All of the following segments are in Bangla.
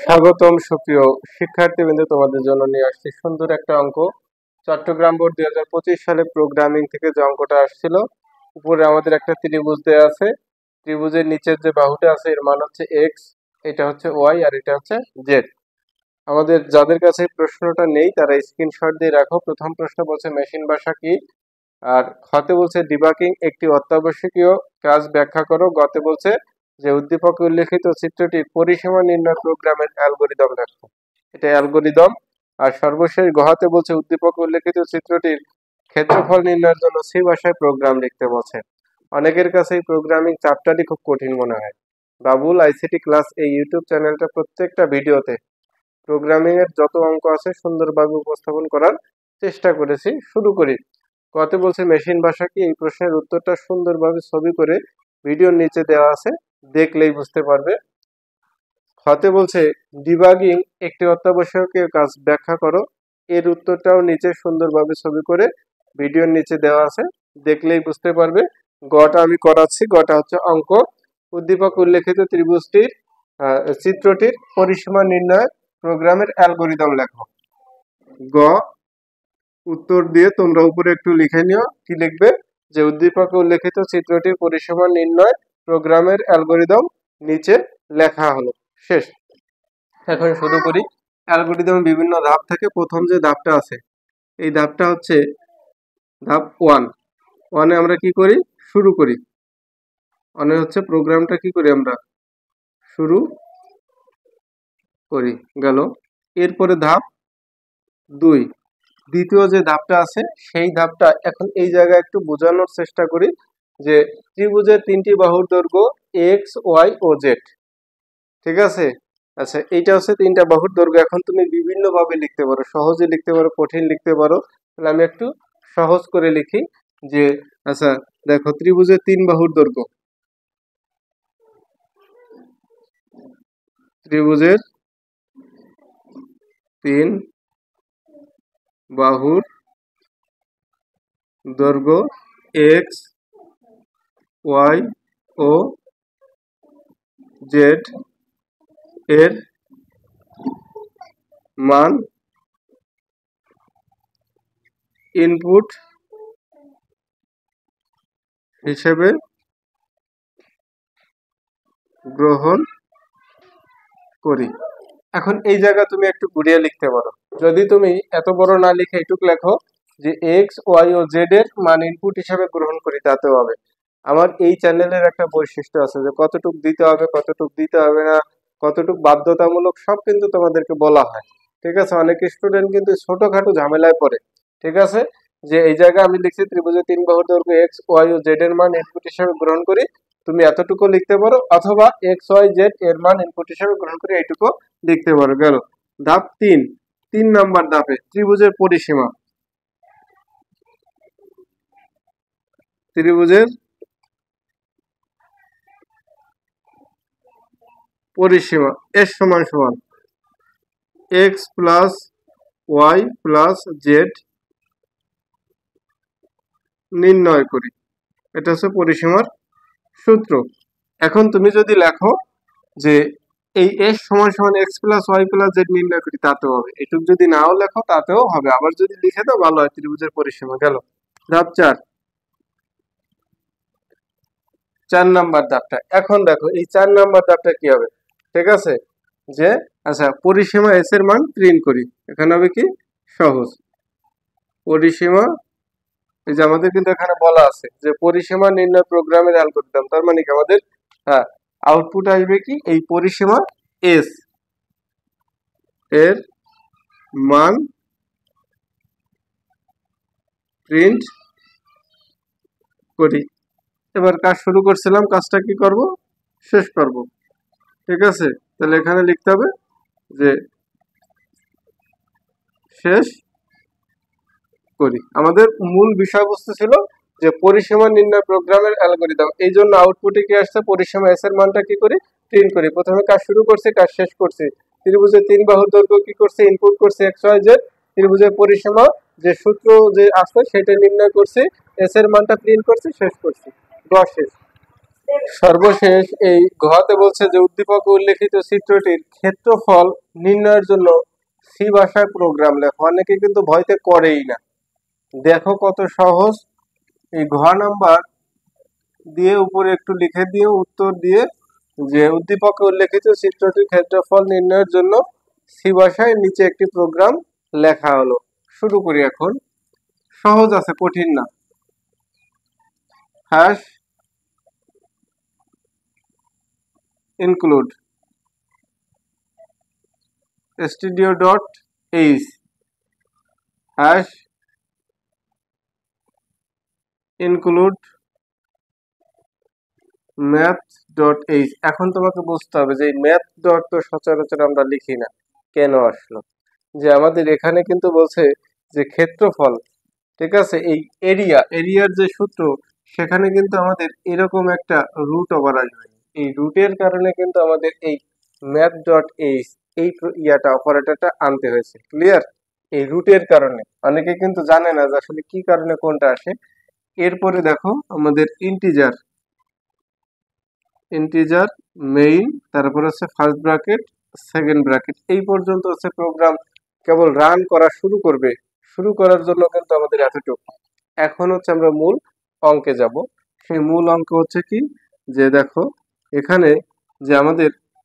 স্বাগতম সুপ্রিয় শিক্ষার্থীবৃন্দ, তোমাদের জন্য নিয়ে আসছি সুন্দর একটা অঙ্ক। চট্টগ্রাম বোর্ড 2025 সালে প্রোগ্রামিং থেকে যে অঙ্কটা আসছিল, উপরে আমাদের একটা ত্রিভুজ দেওয়া আছে। ত্রিভুজের নিচের যে বাহুটা আছে এর মান হচ্ছে এক্স, এটা হচ্ছে ওয়াই আর এটা হচ্ছে জেড। আমাদের যাদের কাছে এই প্রশ্নটা নেই তারা স্ক্রিনশট দিয়ে রাখো। প্রথম প্রশ্ন বলছে মেশিন ভাষা কি, আর খতে বলছে ডিবাগিং একটি অত্যাবশ্যকীয় কাজ ব্যাখ্যা করো। গতে বলছে যে উদ্দীপকে উল্লেখিত চিত্রটির পরিসীমা নির্ণয় প্রোগ্রামের অ্যালগরিদম লেখো, এটা অ্যালগরিদম। আর সর্বশেষ গহাতে বলছে উদ্দীপকে উল্লেখিত চিত্রটির ক্ষেত্রফল নির্ণয়ের জন্য সি ভাষায় প্রোগ্রাম লিখতে বলছে। অনেকের কাছে এই প্রোগ্রামিং চ্যাপ্টারটি খুব কঠিন মনে হয়। বাবুল আইসিটি ক্লাস এই ইউটিউব চ্যানেলটা প্রত্যেকটা ভিডিওতে প্রোগ্রামিং এর যত অঙ্ক আছে সুন্দরভাবে উপস্থাপন করার চেষ্টা করেছি। শুরু করি। কতে বলছে মেশিন ভাষা কি, এই প্রশ্নের উত্তরটা সুন্দরভাবে ছবি করে ভিডিওর নিচে দেওয়া আছে, দেখলেই বুঝতে পারবে। খতে বলছে ডিবাগিং একটি অত্যাবশ্যকীয় কাজ ব্যাখ্যা করো, এর উত্তরটাও নিচে সুন্দরভাবে ছবি করে ভিডিওর নিচে দেওয়া আছে, দেখলেই বুঝতে পারবে। গটা আমি করাচ্ছি। গটা হচ্ছে অঙ্ক। উদ্দীপক উল্লেখিত ত্রিভুজটির চিত্রটির পরিসীমা নির্ণয় প্রোগ্রামের অ্যালগরিদম লেখো। গ উত্তর দিয়ে তোমরা উপরে একটু লিখে নিও। কি লিখবে? যে উদ্দীপকে উল্লেখিত চিত্রটির পরিসীমা নির্ণয় প্রোগ্রামের অ্যালগরিদম নিচে লেখা হলো। শেষ। এখন শুরু করি। অ্যালগরিদম বিভিন্ন ধাপ থাকে। প্রথম যে ধাপটা আছে এই ধাপটা হচ্ছে ধাপ 1। ওয়ানে আমরা কি করি? শুরু করি। ওয়ানে হচ্ছে প্রোগ্রামটা কি করি? আমরা শুরু করি। গেল। এরপরে ধাপ 2, দ্বিতীয় যে ধাপটা আছে সেই ধাপটা এখন এই জায়গায় একটু বোঝানোর চেষ্টা করি যে ত্রিভুজের 3টি বাহুর দৈর্ঘ্য এক্স ওয়াই ও জেড। ঠিক আছে? আচ্ছা, এইটা হচ্ছে 3টা বাহুর দৈর্ঘ্য। এখন তুমি বিভিন্ন ভাবে লিখতে পারো, সহজে লিখতে পারো, কঠিন লিখতে পারো। তাহলে আমি একটু সহজ করে লিখি যে আচ্ছা দেখো, ত্রিভুজের 3 বাহুর দৈর্ঘ্য, ত্রিভুজের 3 বাহুর দৈর্ঘ্য এক্স ওয়াই ও জেড এর মান ইনপুট হিসেবে গ্রহণ করি। এখন এই জায়গা তুমি একটু ঘুরিয়ে লিখতে পারো। যদি তুমি এত বড় না লিখে এটুকু লেখো যে এক্স ওয়াই ও জেড এর মান ইনপুট হিসেবে গ্রহণ করি, তাতেও হবে। আমার এই চ্যানেলের একটা বৈশিষ্ট্য আছে যে কতটুক দিতে হবে, কতটুক দিতে হবে না, কতটুক বাধ্যতামূলক, সব কিন্তু তোমাদেরকে বলা হয়। ঠিক আছে? অনেক স্টুডেন্ট কিন্তু ছোটখাটো ঝামেলায় পড়ে। ঠিক আছে? যে এই জায়গায় আমি লিখছি ত্রিভুজের 3 বাহুর দৈর্ঘ্য এক্স ওয়াই ও জেড এর মান ইনপুট হিসেবে গ্রহণ করি, তুমি এতটুকু লিখতে পারো, অথবা এক্স ওয়াই জেড এর মান ইনপুট হিসেবে গ্রহণ করে এইটুকু লিখতে পারো। গেল। ধাপ 3 নাম্বার ধাপে ত্রিভুজের পরিসীমা, ত্রিভুজের পরিসীমা এস সমান সমান X plus Y plus Z নির্ণয় করি। এটা হচ্ছে পরিসীমার সূত্র। এখন তুমি যদি লেখো যে এই এস সমান সমান X plus Y plus Z নির্ণয় করি, তাতেও হবে। এটুক যদি নাও লেখো তাতেও হবে, আবার যদি লিখে দাও ভালো হয়। ত্রিভুজের পরিসীমা। গেল। ধাপ 4 নাম্বার ধাপটা। এখন দেখো এই 4 নাম্বার ধাপটা কি হবে? ঠিক আছে? যে আচ্ছা পরিসীমা এস এর মান প্রিন্ট করি। এখানে হবে কি? সহজ। পরিসীমা, এই যে আমাদের কিন্তু এখানে বলা আছে যে পরিসীমা নির্ণয় প্রোগ্রামের অ্যালগরিদম, তার মানে কি আমাদের আউটপুট আসবে কি? এই পরিসীমা এস এর মান প্রিন্ট করি। এবার কাজ শুরু করছিলাম, কাজটা কি করব? শেষ করব। ঠিক আছে? তাহলে এখানে লিখতে হবে যে শেষ করি। আমাদের মূল বিষয়বস্তু ছিল যে পরিসীমা নির্ণয় প্রোগ্রামের অ্যালগরিদম। এই জন্য আউটপুটে কি আসছে? পরিসীমা এস এর মানটা কি করি? প্রিন্ট করি। প্রথমে কাজ শুরু করছি, কাজ শেষ করছি। ত্রিভুজের 3 বাহুর দৈর্ঘ্য কি করছে? ইনপুট করছে এক্স ওয়াই জেড। ত্রিভুজের পরিসীমা যে সূত্র যে আছে সেটা নির্ণয় করছি, এস এর মানটা প্রিন্ট করছি, শেষ করছি। শেষ। সর্বশেষ এই ঘতে বলছে যে উদ্দীপকে উল্লেখিত চিত্রটির ক্ষেত্রফল নির্ণয়ের জন্য সি ভাষায় প্রোগ্রাম লেখো। অনেকে কিন্তু ভয়তে করেই না। দেখো কত সহজ। এই ঘ নাম্বার দিয়ে উপরে একটু লিখে দিয়ে উত্তর দিয়ে যে উদ্দীপকে উল্লেখিত চিত্রটির ক্ষেত্রফল নির্ণয়ের জন্য সি ভাষায় নিচে একটি প্রোগ্রাম লেখা হলো। শুরু করি এখন। সহজ আছে, কঠিন না। Hash include stdio.h hash include math.h। এখন তোমাকে বুঝতে হবে যে এই ম্যাথ ডট তো সচরাচর আমরা লিখি না, কেন আসলো? যে আমাদের এখানে কিন্তু বলছে যে ক্ষেত্রফল, ঠিক আছে, এই এরিয়ার যে সূত্র, সেখানে কিন্তু আমাদের এরকম একটা রুট ওভার আসবে। এই রুটের কারণে কিন্তু আমাদের এই math.h এই অপারেটরটা আনতে হয়েছে। ক্লিয়ার? এই রুটের কারণে অনেকে কিন্তু জানে না যে আসলে কি কারণে কোনটা আসে। এরপরে দেখো আমাদের ইন্টিজার মেইন, তারপর হচ্ছে ফার্স্ট ব্র্যাকেট, সেকেন্ড ব্র্যাকেট, এই পর্যন্ত হচ্ছে প্রোগ্রাম কেবল রান করা শুরু করবে। শুরু করার জন্য কিন্তু আমাদের এতটুকু। এখন হচ্ছে আমরা মূল অঙ্কে যাব। সেই মূল অঙ্ক হচ্ছে কি, যে দেখো এখানে যে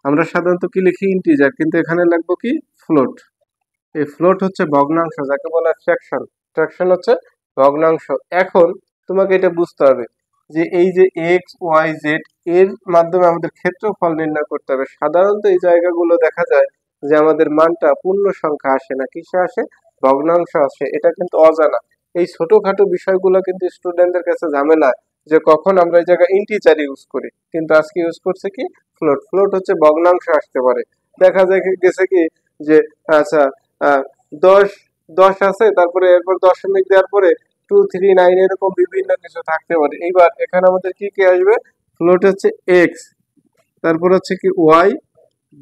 আমরা সাধারণত কি লিখি ইন্টিজার, কিন্তু এখানে লিখবো কি ফ্লোট। এই ফ্লোট হচ্ছে ভগ্নাংশ, যাকে বলা ফ্র্যাকশন। ফ্র্যাকশন হচ্ছে ভগ্নাংশ। এখন তোমাকে এটা বুঝতে হবে যে এই যে এক্স ওয়াই জেড এর মাধ্যমে আমাদের ক্ষেত্রফল নির্ণয় করতে হবে। সাধারণত এই জায়গাগুলো দেখা যায় যে আমাদের মানটা পূর্ণ সংখ্যা আসে না, কিসে আসে? ভগ্নাংশ আসে। এটা কিন্তু অজানা। এই ছোটখাটো বিষয়গুলো কিন্তু স্টুডেন্টদের কাছে ঝামেলা, যে কখন আমরা এই জায়গায় ইন্টিজার ইউজ করি, কিন্তু আজকে ইউজ করছে কি ফ্লোট। ফ্লোট হচ্ছে ভগ্নাংশ আসতে পারে। দেখা যায় গেছে কি যে আচ্ছা 10 10 আছে, তারপরে এরপর দশমিক দেওয়ার পরে 239 এরকম বিভিন্ন কিছু থাকতে পারে। এইবার এখানে আমাদের কি কি আসবে? ফ্লোট হচ্ছে এক্স, তারপর হচ্ছে কি ওয়াই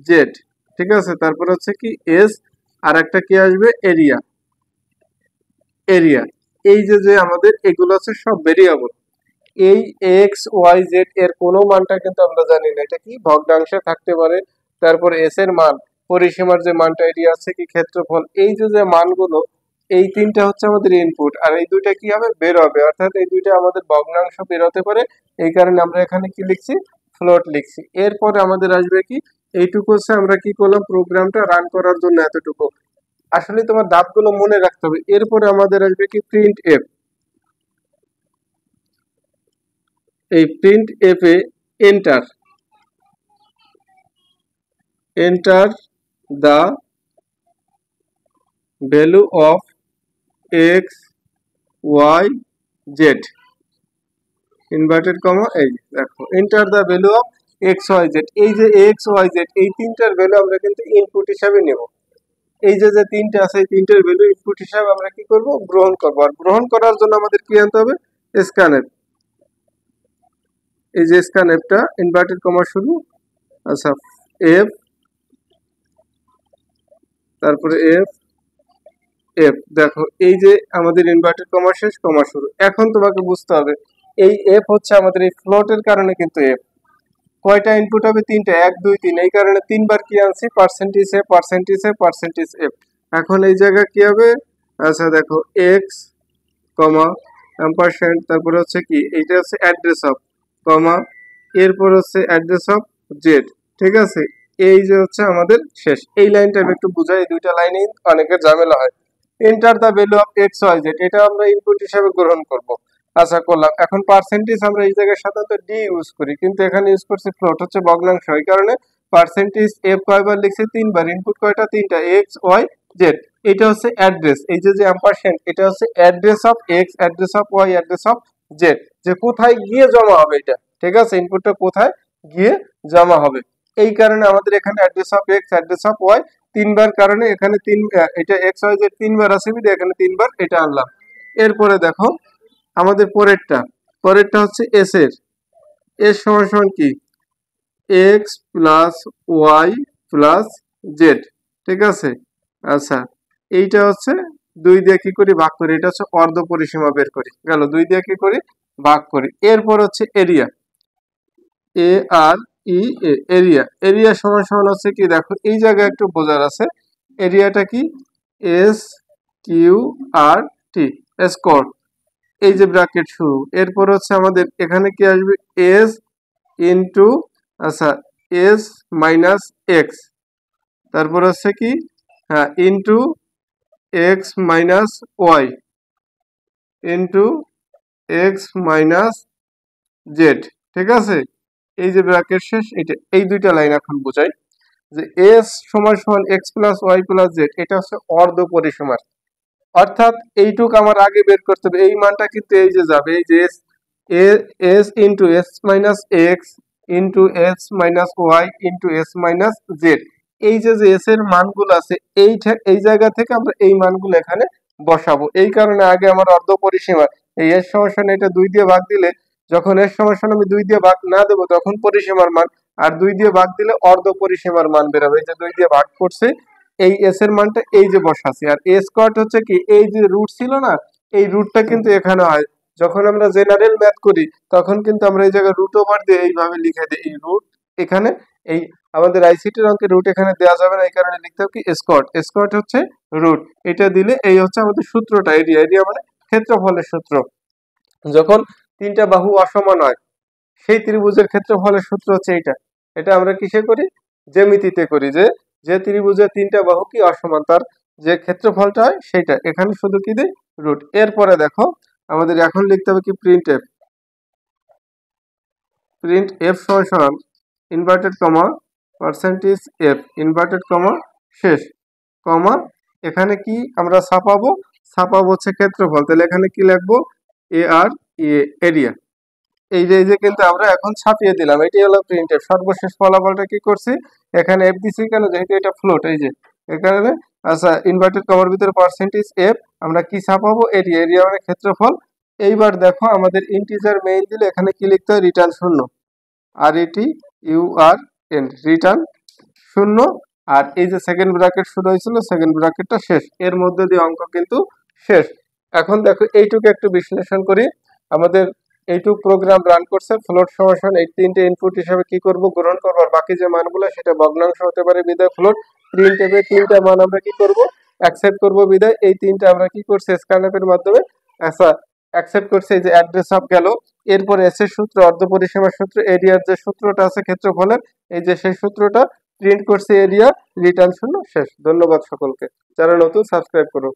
জেড, ঠিক আছে, তারপর হচ্ছে কি এস, আর একটা কি আসবে এরিয়া। এরিয়া এই যে আমাদের এগুলো হচ্ছে সব ভেরিয়েবল। এই এক্স ওয়াই জেড এর কোনো মানটা কিন্তু আমরা জানি না, এটা কি ভগ্নাংশে থাকতে পারে। তারপর এস এর মান, পরিসীমার যে মানটা, এটি আছে কি ক্ষেত্রফল। এই যে মানগুলো, এই তিনটা হচ্ছে আমাদের ইনপুট, আর এই দুইটা কি হবে? বের হবে। অর্থাৎ এই দুইটা আমাদের ভগ্নাংশ বের হতে পারে। এই কারণে আমরা এখানে কি লিখছি? ফ্লোট লিখছি। এরপরে আমাদের আসবে কি, এইটুকু হচ্ছে আমরা কি করলাম, প্রোগ্রামটা রান করার জন্য এতটুকু। আসলে তোমার ধাপগুলো মনে রাখতে হবে। এরপরে আমাদের আসবে কি প্রিন্ট এফ। এই প্রিন্ট এফ এ enter the value of X Y Z inverted comma, এই দেখো enter the value of X Y Z. এই যে এক্স ওয়াই জেড এই তিনটার ভ্যালু আমরা কিন্তু ইনপুট হিসাবে নেব। এই যে তিনটা আছে, এই তিনটার ভ্যালু ইনপুট হিসাবে আমরা কি করব? গ্রহণ করব। আর গ্রহণ করার জন্য আমাদের কি আনতে হবে? স্ক্যানএফ। এই যে স্ক্যানএফটা ইনভার্টেড কমা শুরু, আচ্ছা এফ, তারপরে এফ এফ। দেখো এই যে আমাদের ইনভার্টেড কমা শেষ, কমা শুরু। এখন তোমাকে বুঝতে হবে এই এফ হচ্ছে আমাদের এই ফ্লোটের কারণে কিন্তু এফ। কয়টা ইনপুট হবে? তিনটা, 1 2 3। এই কারণে তিনবার কি আনছি? Percentage F, percentage F, percentage F. এখন এই জায়গা কি হবে? আচ্ছা দেখো এক্স কমা এম্পারসেন্ট, তারপরে হচ্ছে কি এইটা হচ্ছে অ্যাড্রেস অফ কমা, এরপর হচ্ছে অ্যাড্রেস অফ জেড, ঠিক আছে। এই যে হচ্ছে আমাদের শেষ। এই লাইনটা আমি একটু বুঝাই, এই দুইটা লাইনেই অনেকের ঝামেলা হয়। Enter the value of X Y Z, এটা আমরা ইনপুট হিসাবে গ্রহণ করব। আচ্ছা করলাম। এখন পার্সেন্টেজ আমরা এই জায়গায় সাধারণত ডি ইউজ করি, কিন্তু এখানে ইউজ করছি ফ্লোট, হচ্ছে ভগ্নাংশ। এই কারণে পার্সেন্টেজ এফ কয়বার লিখছি? তিনবার। ইনপুট কয়টা? তিনটা, এক্স ওয়াই জেড। এটা হচ্ছে অ্যাড্রেস। এই যে অ্যাম্পারসেন্ট, এটা হচ্ছে address of X, address of Y, address of Z, যে কোথায় গিয়ে জমা হবে এটা, ঠিক আছে, ইনপুটটা কোথায় গিয়ে জমা হবে। এই কারণে আমাদের এখানে address of X, address of Y তিনবার, কারণে এখানে এটা এক্স ওয়াই জেড তিনবার আছে, এখানে তিনবার এটা আনলাম। এরপরে দেখো আমাদের পরেরটা হচ্ছে এস এর। এস সমান সমান কি? X plus Y plus Z, ঠিক আছে। আচ্ছা এইটা হচ্ছে 2 দিয়ে কি করি? ভাগ করি। এটা হচ্ছে অর্ধ পরিসীমা বের করি, গেল 2 দিয়ে কি করি? ভাগ করি। এরপর হচ্ছে এরিয়া। এ আর ই এ, এরিয়া। এরিয়া সমান সমান হচ্ছে কি, দেখো এই জায়গায় একটু বোঝার আছে, এরিয়াটা কি, এস কিউ আর টি, স্কোয়ার। এই যে ব্র্যাকেট শুরু, এরপর হচ্ছে আমাদের এখানে কি আসবে, এস ইন্টু, আচ্ছা, এস মাইনাস এক্স, তারপর হচ্ছে কি, হ্যাঁ, into X minus Y, into X minus Z. ঠিক আছে, এই যে ব্র্যাকেট শেষ, এটা এই দুইটা লাইন এখন বোঝাই যে এস সমান সমান X plus Y plus Z, এটা হচ্ছে অর্ধ পরিসীমার। অর্থাৎ এইটুক আমার আগে বের করতে হবে, এই মানটা কিন্তু এই যে যাবে, এই যে S, S into S minus X into S minus Y into S minus Z. এই যে যে এস এর মানগুলো আছে, এই জায়গা থেকে আমরা এই মানগুলো এখানে বসাবো। এই কারণে আগে আমার অর্ধ পরিসীমা, এই এর সমস্যা এটা 2 দিয়ে ভাগ দিলে, যখন এর সমস্যা আমি 2 দিয়ে ভাগ না দেবো তখন পরিসীমার মান, আর 2 দিয়ে ভাগ দিলে অর্ধ পরিসীমার মান বেরোবে। এই যে 2 দিয়ে ভাগ করছে, এই এস এর মানটা এই যে বসাছি, আর এ স্কোয়ার হচ্ছে কি, এই যে রুট ছিল না, এই রুটটা কিন্তু এখানে হয়। যখন আমরা জেনারেল ম্যাথ করি তখন কিন্তু আমরা এই জায়গায় রুট ওভার দিয়ে এইভাবে লিখে দিই, এই রুট এখানে, এই আমাদের আইসিটির অঙ্কে রুট এখানে দেওয়া যাবে না, এই কারণে লিখতে হবে কি স্কোয়ার। স্কোয়ার হচ্ছে রুট, এটা দিলে এই হচ্ছে আমাদের সূত্রটা, এরিয়া। এরিয়া মানে ক্ষেত্রফলের সূত্র। যখন তিনটা বাহু অসমান হয়, সেই ত্রিভুজের ক্ষেত্রফলের সূত্র হচ্ছে এইটা। এটা আমরা কিসে করি, জ্যামিতিতে করি, যে যে ত্রিভুজের তিনটা বাহু কি অসমান, তার যে ক্ষেত্রফলটা হয় সেইটা, এখানে শুধু কি দেয়, রুট। এরপরে দেখো আমাদের এখন লিখতে হবে কি, প্রিন্ট এফ। প্রিন্ট এফ সমান সমান inverted comma percentage F inverted comma শেষ কমা, এখানে কি আমরা ছাপাবো হচ্ছে ক্ষেত্রফল, তাহলে এখানে কি লিখবো, এ আর এরিয়া। এই যে কিন্তু আমরা এখন ছাপিয়ে দিলাম, এটি হলো প্রিন্ট এফ। সর্বশেষ ফলাফলটা কি করছি, এখানে এফ দিছি কেন, যেহেতু এটা ফ্লোট, এই যে এখানে, আচ্ছা, ইনভার্টেড কমার ভিতরে পার্সেন্টেজ এফ, আমরা কি ছাপাবো, এরিয়া। এরিয়া মানে ক্ষেত্রফল। এইবার দেখো আমাদের ইন্টিজার মেইন দিলে এখানে কি লিখতে হয়, রিটার্ন শূন্য, আর এটি ইউ আর এন, রিটার্ন শূন্য। আর এই যে সেকেন্ড ব্র্যাকেট শুরু হয়েছিল, সেকেন্ড ব্র্যাকেটটা শেষ, এর মধ্যে দিয়ে অঙ্ক কিন্তু শেষ। এখন দেখো এইটুকু একটু বিশ্লেষণ করি। আমাদের এইটুক প্রোগ্রাম রান করছে, ফ্লোট সমাধান, এই তিনটে ইনপুট হিসেবে কি করব, গ্রহণ করবো, আর বাকি যে মানগুলো সেটা ভগ্নাংশ হতে পারে বিদায় ফ্লোট। প্রিন্ট এফে তিনটা মান আমরা কি করব, অ্যাকসেপ্ট করব বিদায় এই তিনটা আমরা কি করছি, স্ক্যানএফ এর মাধ্যমে, আচ্ছা, অ্যাকসেপ্ট করছে। এই যে অ্যাড্রেস অফ গেল, এরপরে এস এর সূত্র, অর্ধ পরিসীমার সূত্র, এরিয়ার যে সূত্রটা আছে ক্ষেত্রফলের, এই যে সেই সূত্রটা প্রিন্ট করছে, এরিয়া, রিটার্ন শূন্য, শেষ। ধন্যবাদ সকলকে, যারা নতুন সাবস্ক্রাইব করো।